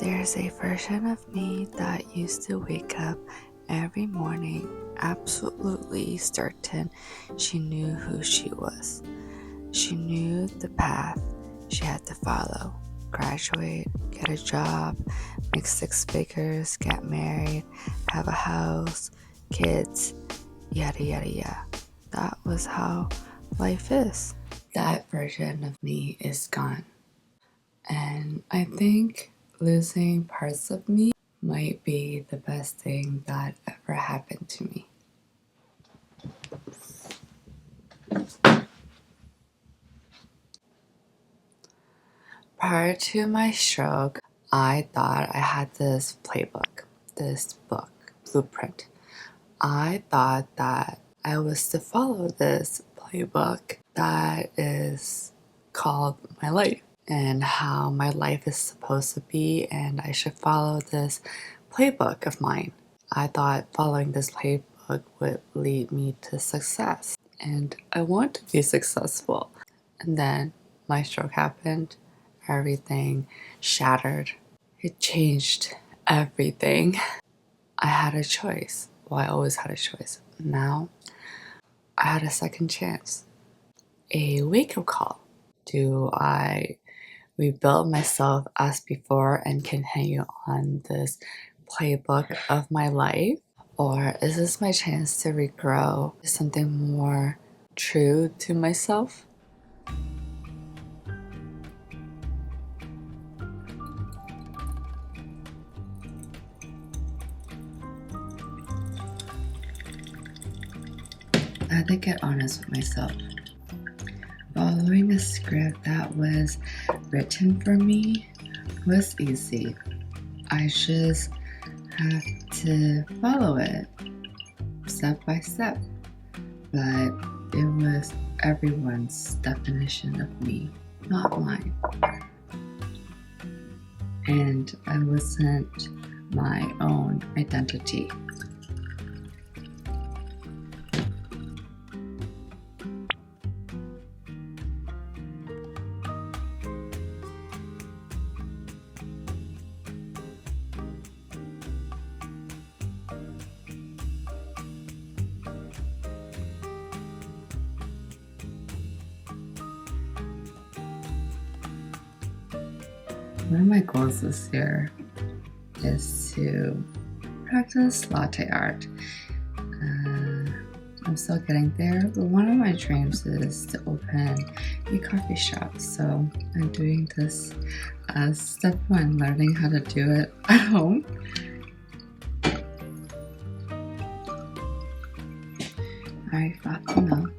There's a version of me that used to wake up every morning absolutely certain she knew who she was. She knew the path she had to follow: graduate, get a job, make six figures, get married, have a house, kids, yada yada yada. That was how life is. That version of me is gone. And I think losing parts of me might be the best thing that ever happened to me. Prior to my stroke, I thought I had this playbook, this book, blueprint. I thought that I was to follow this playbook that is called my life, and how my life is supposed to be, and I should follow this playbook of mine. I thought following this playbook would lead me to success, and I want to be successful. And then my stroke happened, everything shattered. It changed everything. I had a choice. Well, I always had a choice. Now I had a second chance, a wake up call. Do I rebuild myself as before and continue on this playbook of my life? Or is this my chance to regrow to something more true to myself? I had to get honest with myself. Following a script that was written for me was easy. I just have to follow it step by step. But it was everyone's definition of me, not mine. And I wasn't my own identity. One of my goals this year is to practice latte art. I'm still getting there, but one of my dreams is to open a coffee shop. So I'm doing this as step one, learning how to do it at home. I got the milk.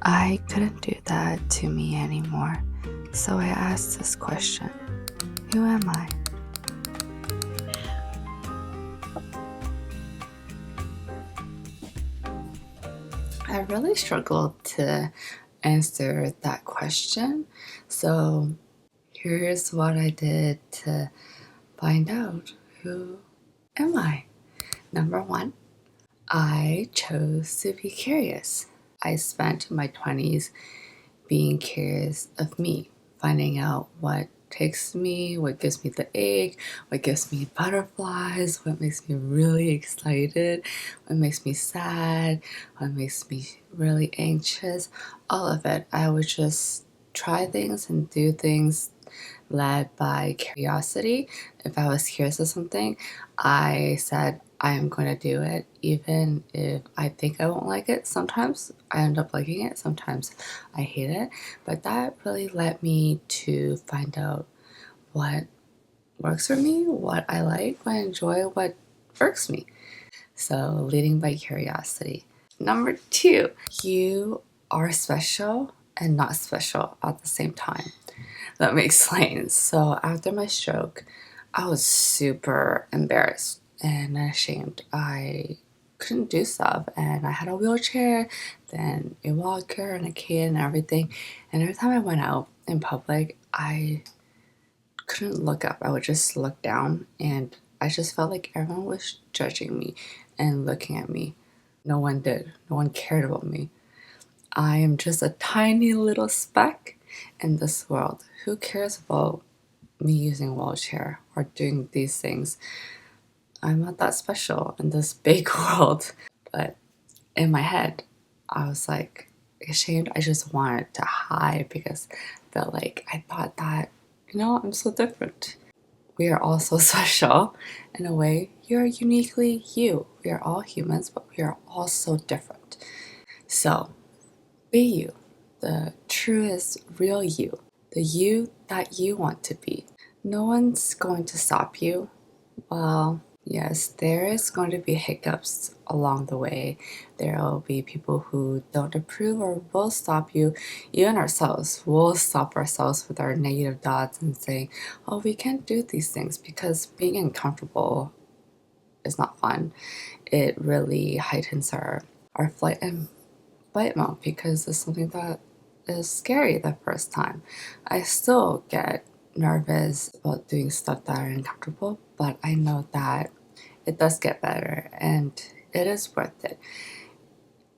I couldn't do that to me anymore, so I asked this question: who am I? I really struggled to answer that question, so here's what I did to find out who am I. Number one, I chose to be curious. I spent my 20s being curious of me, finding out what takes me, what gives me the ache, what gives me butterflies, what makes me really excited, what makes me sad, what makes me really anxious, all of it. I would just try things and do things led by curiosity. If I was curious of something, I said, I am going to do it, even if I think I won't like it. Sometimes I end up liking it, sometimes I hate it, but that really led me to find out what works for me, what I like, what I enjoy, what irks me. So, leading by curiosity. Number two, you are special and not special at the same time. Let me explain. So, after my stroke, I was super embarrassed and ashamed. I couldn't do stuff, and I had a wheelchair, then a walker and a cane and everything. And every time I went out in public, I couldn't look up. I would just look down, and I just felt like everyone was judging me and looking at me. No one did. No one cared about me. I am just a tiny little speck in this world. Who cares about me using a wheelchair or doing these things? I'm not that special in this big world. But in my head, I was like ashamed. I just wanted to hide because I felt like I thought that, I'm so different. We are all so special in a way. You're uniquely you. We are all humans, but we are all so different. So be you, the truest, real you, the you that you want to be. No one's going to stop you. Well, yes, there is going to be hiccups along the way. There will be people who don't approve or will stop you. Even ourselves will stop ourselves with our negative thoughts and saying, oh, we can't do these things because being uncomfortable is not fun. It really heightens our flight mode because it's something that is scary the first time. I still get nervous about doing stuff that are uncomfortable, but I know that it does get better and it is worth it.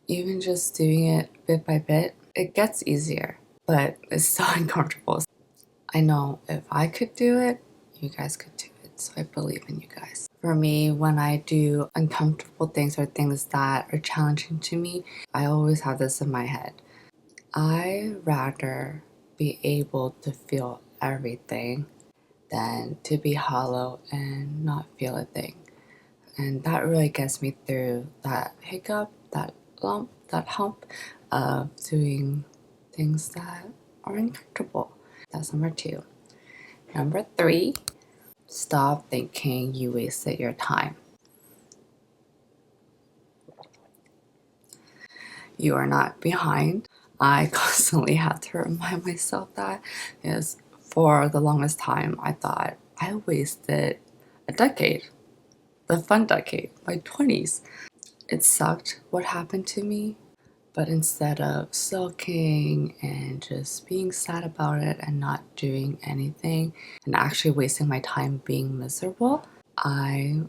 Even just doing it bit by bit, it gets easier, but it's still uncomfortable. I know if I could do it, you guys could do it, so I believe in you guys. For me, when I do uncomfortable things or things that are challenging to me, I always have this in my head. I rather be able to feel everything than to be hollow and not feel a thing. And that really gets me through that hiccup, that lump, that hump of doing things that are uncomfortable. That's number 2. Number 3, stop thinking you wasted your time. You are not behind. I constantly have to remind myself that because for the longest time I thought I wasted a decade, the fun decade, my 20s. It sucked what happened to me, but instead of sulking and just being sad about it and not doing anything and actually wasting my time being miserable, I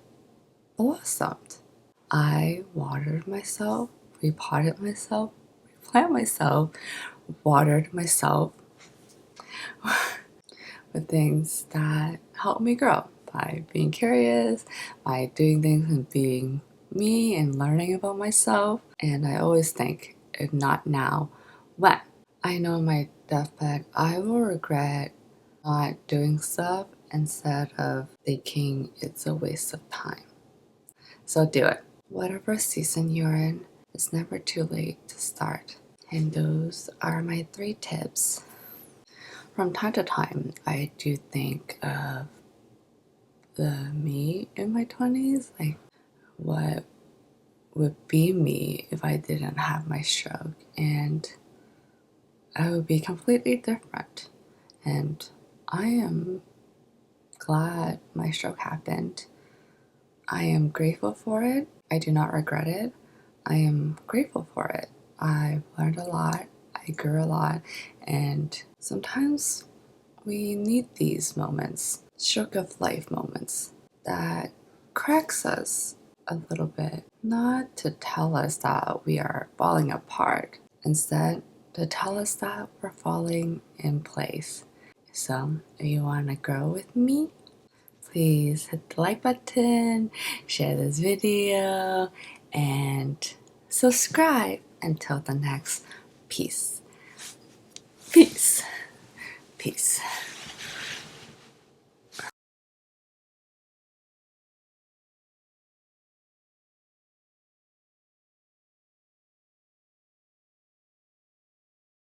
blossomed. I watered myself, repotted myself, replanted myself, watered myself with things that help me grow by being curious, by doing things and being me and learning about myself. And I always think, if not now, when? I know on my deathbed, I will regret not doing stuff instead of thinking it's a waste of time. So do it. Whatever season you're in, it's never too late to start. And those are my 3 tips. From time to time, I do think of the me in my 20s, like what would be me if I didn't have my stroke, and I would be completely different. And I am glad my stroke happened. I am grateful for it. I do not regret it. I am grateful for it. I've learned a lot. I grew a lot. And sometimes we need these moments, stroke of life moments, that cracks us a little bit. Not to tell us that we are falling apart. Instead, to tell us that we're falling in place. So, if you want to grow with me, please hit the like button, share this video, and subscribe. Until the next piece. Peace. Peace.